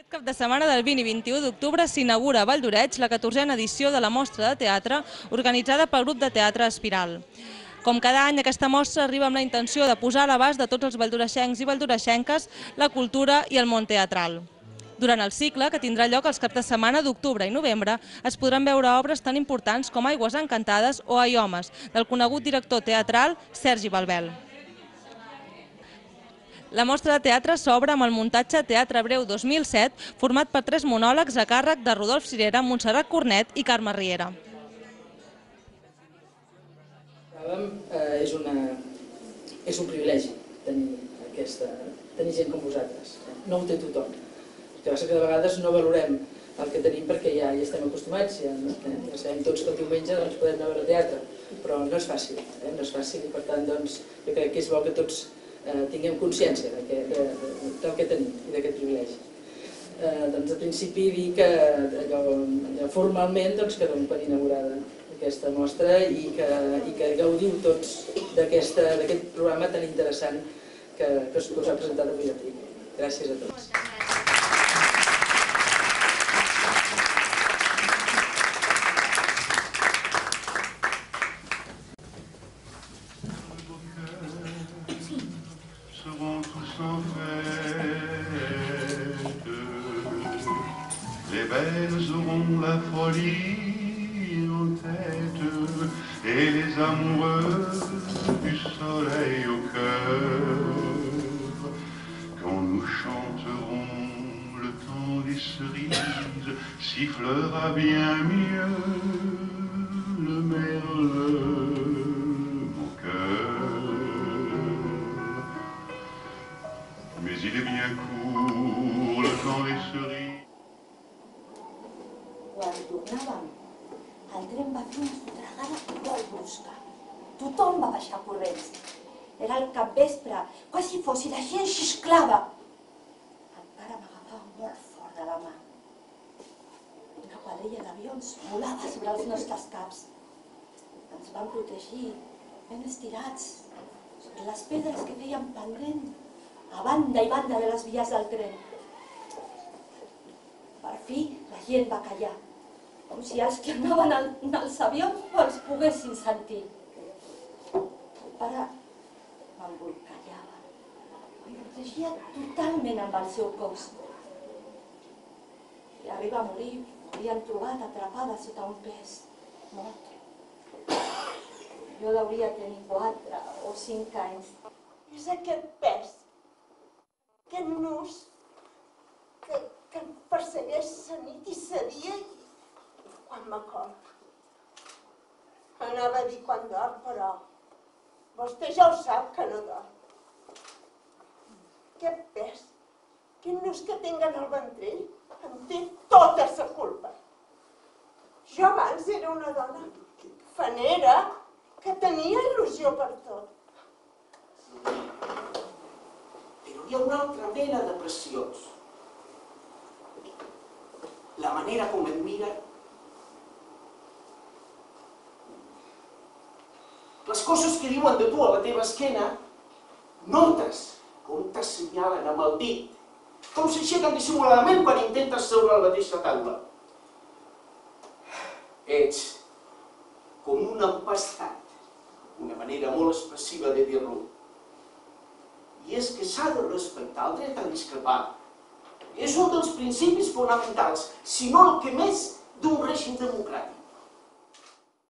Aquest cap de setmana del 20 i 21 d'octubre s'inaugura a Valldoreix la 14a edició de la Mostra de Teatre organitzada pel grup de teatre Espiral. Com cada any, aquesta mostra arriba amb la intenció de posar a l'abast de tots els valldoreixencs i valldoreixenques la cultura i el món teatral. Durant el cicle, que tindrà lloc els caps de setmana d'octubre i novembre, es podran veure obres tan importants com Aigües encantades o Ai homes, del conegut director teatral Sergi Balbel. La mostra de teatre s'obre amb el muntatge Teatre Breu 2007, format per 3 monòlegs a càrrec de Rodolf Cirera, Montserrat Cornet i Carme Riera. És un privilegi tenir gent com vosaltres. No ho té tothom. El que passa que de vegades no valorem el que tenim perquè ja hi estem acostumats, ja sabem tots que el diumenge podem anar a veure teatre, però no és fàcil, i per tant jo crec que és bo que tots tinguem consciència del que tenim i d'aquest privilegi. Al principi dir que formalment que dono per inaugurada aquesta mostra i que gaudiu tots d'aquest programa tan interessant que us ha presentat avui aquí. Gràcies a tots. Les belles auront la folie en tête et les amoureux du soleil au cœur. Quand nous chanterons, le temps des cerises sifflera bien mieux le merle, mon cœur. Mais il est bien court le temps des cerises. Quan tornàvem, el tren va fer una sotragada molt brusca. Tothom va baixar corrents. Era el capvespre, quasi fos, i la gent xisclava. El pare m'agafava molt fort de la mà. Una quadrilla d'avions volava sobre els nostres caps. Ens van protegir, ben estirats, sobre les pedres que feien pendent, a banda i banda de les vies del tren. Per fi, la gent va callar, com si els que anaven als avions els poguessin sentir. El pare m'embolcallava, em protegia totalment amb el seu cos. I arriba a morir, m'havien trobat atrapada sota un pes, mort. Jo hauria tenir 4 o 5 anys. És aquest pes, aquest nus, que em persegueix sa nit i sa dia i quan m'acord. Anava a dir quan dorm, però vostè ja ho sap que no dorm. Aquest pes, aquest nus que tinc en el ventrell, em té tota sa culpa. Jo abans era una dona fanera, que tenia il·lusió per tot. Però hi ha una altra mena de pressions. La manera com em mira. Les coses que diuen de tu a la teva esquena, notes com t'assenyalen amb el dit, com s'aixequen dissimuladament quan intentes seure a la mateixa taula. Ets com un empastat, una manera molt expressiva de dir-lo. I és que s'ha de respectar el dret a discrepar. És un dels principis fonamentals, si no el que més, d'un règim democràtic.